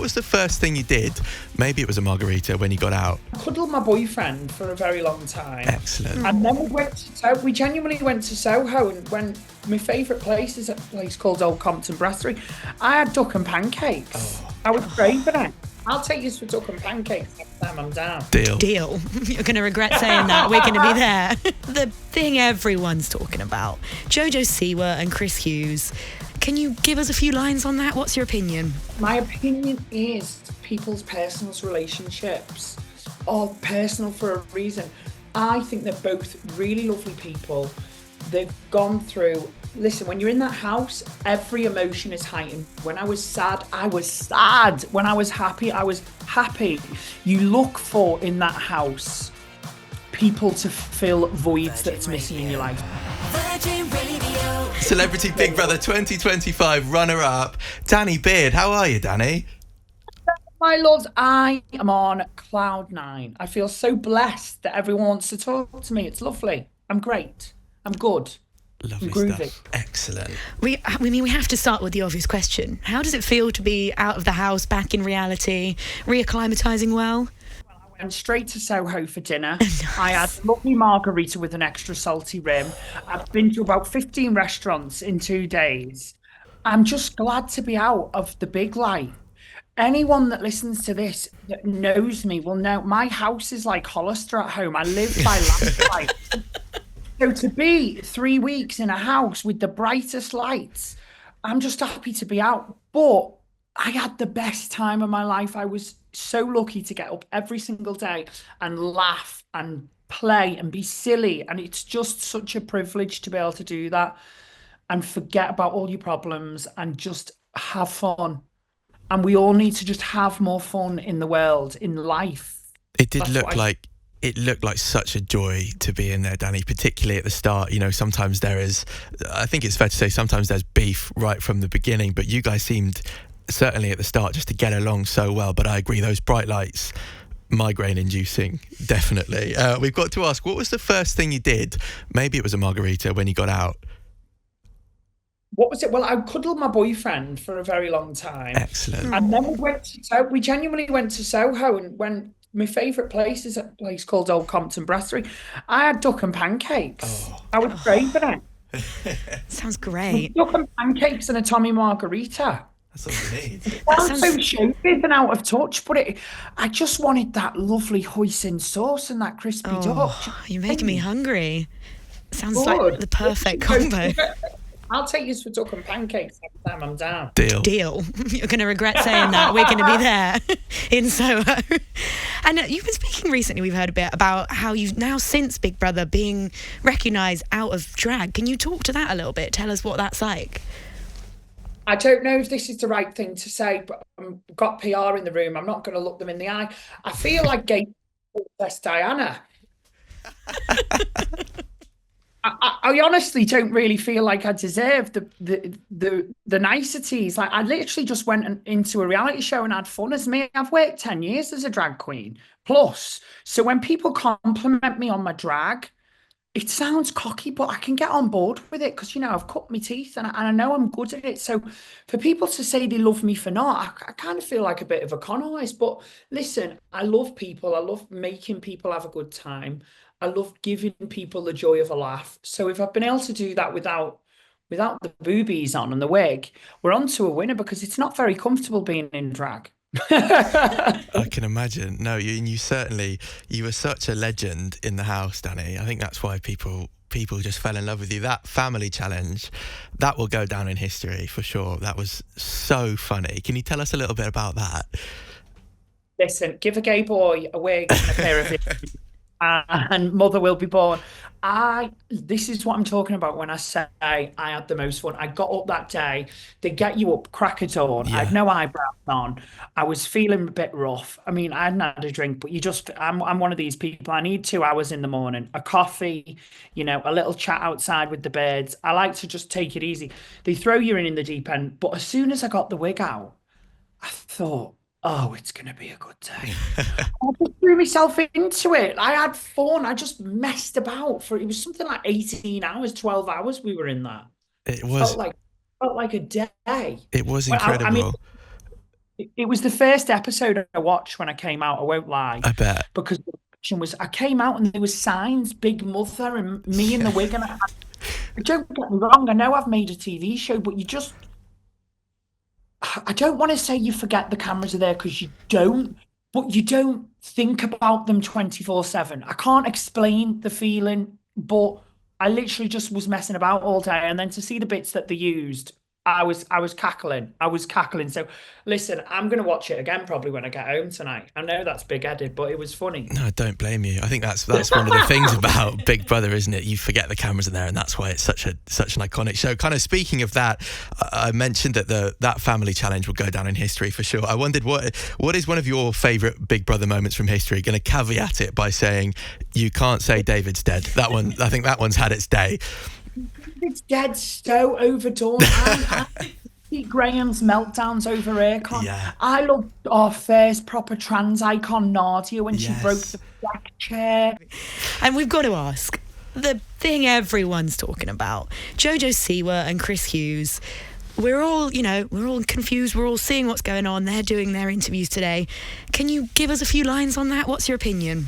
was the first thing you did? Maybe it was a margarita when you got out. I cuddled my boyfriend for a very long time. Excellent. And then we genuinely went to Soho, and my favourite place is a place called Old Compton Brasserie. I had duck and pancakes. I was craving it. I'll take you for duck and pancakes next time I'm down. Deal. You're going to regret saying that. We're going to be there. The thing everyone's talking about. JoJo Siwa and Chris Hughes. Can you give us a few lines on that? What's your opinion? My opinion is people's personal relationships are personal for a reason. I think they're both really lovely people. They've gone through... Listen, when you're in that house, every emotion is heightened. When I was sad, I was sad. When I was happy, I was happy. You look for, in that house, people to fill voids that's missing in your life. Celebrity Big Brother 2025 runner-up, Danny Beard. How are you, Danny? My loves, I am on cloud nine. I feel so blessed that everyone wants to talk to me. It's lovely. I'm great. I'm good. Lovely stuff. Excellent. We have to start with the obvious question. How does it feel to be out of the house, back in reality, reacclimatising well? I went straight to Soho for dinner. Nice. I had a lovely margarita with an extra salty rim. I've been to about 15 restaurants in 2 days. I'm just glad to be out of the big light. Anyone that listens to this that knows me will know my house is like Hollister at home. I live by lamplight. So to be 3 weeks in a house with the brightest lights, I'm just happy to be out. But I had the best time of my life. I was so lucky to get up every single day and laugh and play and be silly. And it's just such a privilege to be able to do that and forget about all your problems and just have fun. And we all need to just have more fun in the world, in life. It looked like such a joy to be in there, Danny, particularly at the start. You know, sometimes I think it's fair to say, sometimes there's beef right from the beginning, but you guys seemed, certainly at the start, just to get along so well. But I agree, those bright lights, migraine-inducing, definitely. We've got to ask, what was the first thing you did? Maybe it was a margarita when you got out. What was it? Well, I cuddled my boyfriend for a very long time. Excellent. And then we genuinely went to Soho, and my favourite place is a place called Old Compton Brasserie. I had duck and pancakes. I was craving it. Sounds great. Duck and pancakes and a Tommy margarita. That's all you need. Sounds so showbiz and out of touch, but I just wanted that lovely hoisin sauce and that crispy duck. You're making me hungry. Sounds like the perfect combo. I'll take you for duck and pancakes next time I'm down. Deal. You're going to regret saying that. We're going to be there in Soho. And you've been speaking recently, we've heard a bit about how you've now, since Big Brother, being recognised out of drag. Can you talk to that a little bit? Tell us what that's like. I don't know if this is the right thing to say, but I've got PR in the room. I'm not going to look them in the eye. I feel like gay best Diana. I honestly don't really feel like I deserve the niceties. Like, I literally just went into a reality show and had fun as me. I've worked 10 years as a drag queen plus. So when people compliment me on my drag, it sounds cocky, but I can get on board with it because, you know, I've cut my teeth and I know I'm good at it. So for people to say they love me for not, I kind of feel like a bit of a con artist. But listen, I love people. I love making people have a good time. I love giving people the joy of a laugh. So if I've been able to do that without the boobies on and the wig, we're on to a winner because it's not very comfortable being in drag. I can imagine. No, you were such a legend in the house, Danny. I think that's why people just fell in love with you. That family challenge, that will go down in history for sure. That was so funny. Can you tell us a little bit about that? Listen, give a gay boy a wig and a pair of earrings. And mother will be born. This is what I'm talking about when I say I had the most fun. I got up that day. They get you up crack of dawn. I had no eyebrows on. I was feeling a bit rough. I mean, I hadn't had a drink, but I'm one of these people. I need 2 hours in the morning, a coffee, you know, a little chat outside with the birds. I like to just take it easy. They throw you in the deep end. But as soon as I got the wig out, I thought, oh, it's going to be a good day. I just threw myself into it. I had fun. I just messed about it was something like 18 hours, 12 hours we were in that. It was. Felt like a day. It was incredible. It was the first episode I watched when I came out, I won't lie. I bet. Because the reaction was, I came out and there was signs, Big Mother and me in the wig. And don't get me wrong, I know I've made a TV show, but I don't want to say you forget the cameras are there, because you don't, but you don't think about them 24/7. I can't explain the feeling, but I literally just was messing about all day. And then to see the bits that they used, I was cackling. I was cackling. So listen, I'm gonna watch it again probably when I get home tonight. I know that's big-headed, but it was funny. No, I don't blame you. I think that's one of the things about Big Brother, isn't it? You forget the cameras are there, and that's why it's such an iconic show. Kind of speaking of that, I mentioned that that family challenge will go down in history for sure. I wondered what is one of your favourite Big Brother moments from history? Going to caveat it by saying you can't say David's dead. That one, I think that one's had its day. It's dead, so overdone. I Pete Graham's meltdowns over aircon. Yeah. I loved our first proper trans icon, Nadia, when she broke the deck chair. And we've got to ask the thing everyone's talking about: JoJo Siwa and Chris Hughes. We're all confused. We're all seeing what's going on. They're doing their interviews today. Can you give us a few lines on that? What's your opinion?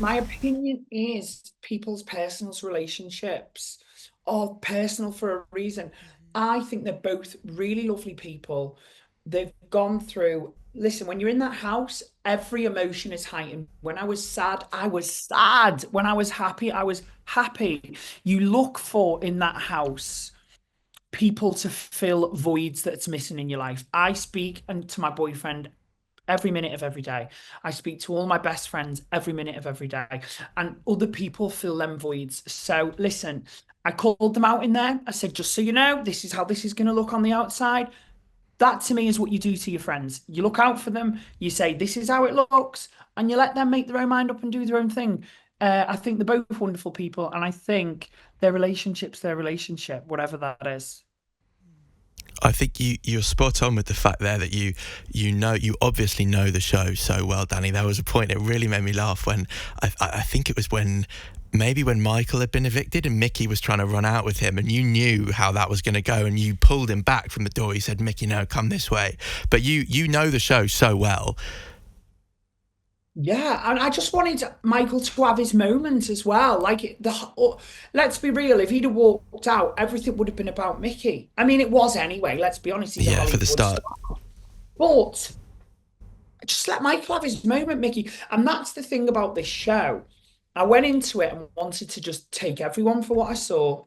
My opinion is people's personal relationships are personal for a reason. I think they're both really lovely people. They've gone through, listen, when you're in that house, every emotion is heightened. When I was sad, I was sad. When I was happy, I was happy. You look for in that house people to fill voids that's missing in your life. I speak to my boyfriend every minute of every day. I speak to all my best friends every minute of every day, and other people fill them voids. So listen, I called them out in there. I said, just so you know, this is how this is going to look on the outside. That to me is what you do to your friends. You look out for them. You say, this is how it looks, and you let them make their own mind up and do their own thing. I think they're both wonderful people, and I think their relationship's their relationship, whatever that is. I think you're spot on with the fact there that you obviously know the show so well, Danny. There was a point that really made me laugh when I think it was when Michael had been evicted and Mickey was trying to run out with him, and you knew how that was going to go, and you pulled him back from the door. You said, Mickey, no, come this way. But you know the show so well. Yeah, and I just wanted Michael to have his moments as well. Let's be real, if he'd have walked out, everything would have been about Mickey. I mean, it was anyway, let's be honest. Yeah, for the start. But just let Michael have his moment, Mickey. And that's the thing about this show. I went into it and wanted to just take everyone for what I saw,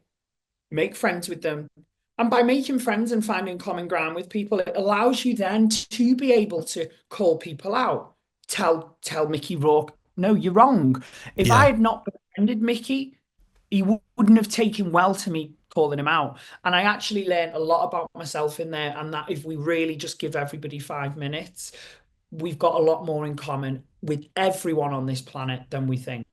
make friends with them. And by making friends and finding common ground with people, it allows you then to be able to call people out. Tell Mickey Rourke, no, you're wrong. If I had not befriended Mickey, he wouldn't have taken well to me calling him out. And I actually learned a lot about myself in there, and that if we really just give everybody 5 minutes, we've got a lot more in common with everyone on this planet than we think.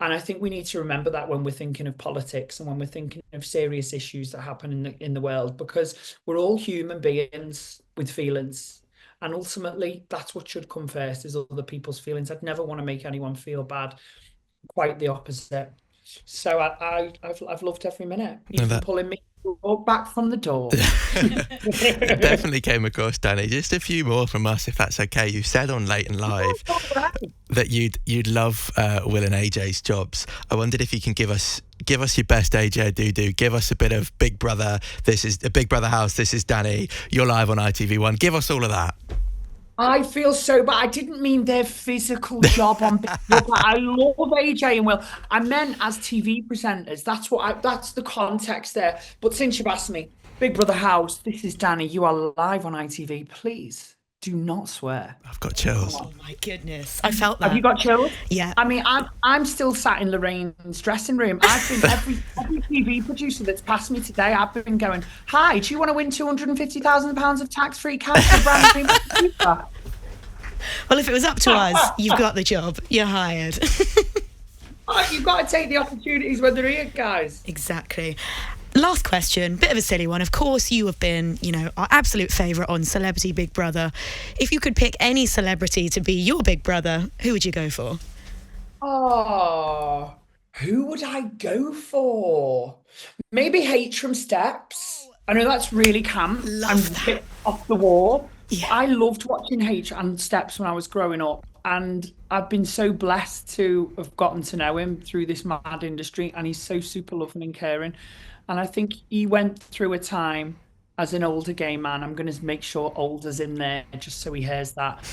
And I think we need to remember that when we're thinking of politics and when we're thinking of serious issues that happen in the world, because we're all human beings with feelings. And ultimately, that's what should come first, is other people's feelings. I'd never want to make anyone feel bad. Quite the opposite. So I've loved every minute. Even pulling me back from the door. It definitely came across, Danny. Just a few more from us, if that's okay. You said on Late and Live that you'd love Will and AJ's jobs. I wondered if you can give us your best AJ do. Give us a bit of Big Brother. This is a Big Brother house. This is Danny. You're live on ITV1. Give us all of that. I feel so bad. I didn't mean their physical job on Big Brother. I love AJ and Will. I meant as TV presenters. That's the context there. But since you've asked me, Big Brother house, this is Danny. You are live on ITV. Please do not swear. I've got chills. Oh my goodness, I felt that. Have you got chills? Yeah. I mean, I'm still sat in Lorraine's dressing room. I've been every TV producer that's passed me today. I've been going, hi, do you want to win £250,000 of tax-free cash for brand new computer? Well, if it was up to us, you've got the job. You're hired. You've got to take the opportunities when they're here, guys. Exactly. Last question, bit of a silly one. Of course, you have been, our absolute favourite on Celebrity Big Brother. If you could pick any celebrity to be your big brother, who would you go for? Oh, who would I go for? Maybe H from Steps. I know that's really camp. Love I'm a bit off the wall, I loved watching H and Steps when I was growing up, and I've been so blessed to have gotten to know him through this mad industry, and he's so super loving and caring. And I think he went through a time as an older gay man. I'm going to make sure older's in there just so he hears that.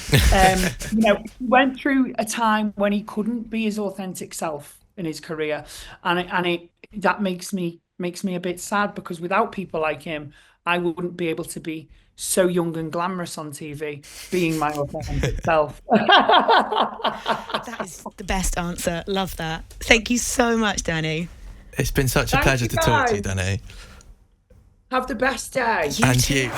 He went through a time when he couldn't be his authentic self in his career, and that makes me a bit sad, because without people like him, I wouldn't be able to be so young and glamorous on TV, being my authentic self. That is the best answer. Love that. Thank you so much, Danny. It's been such a pleasure to talk to you, Danny. Have the best day. And you.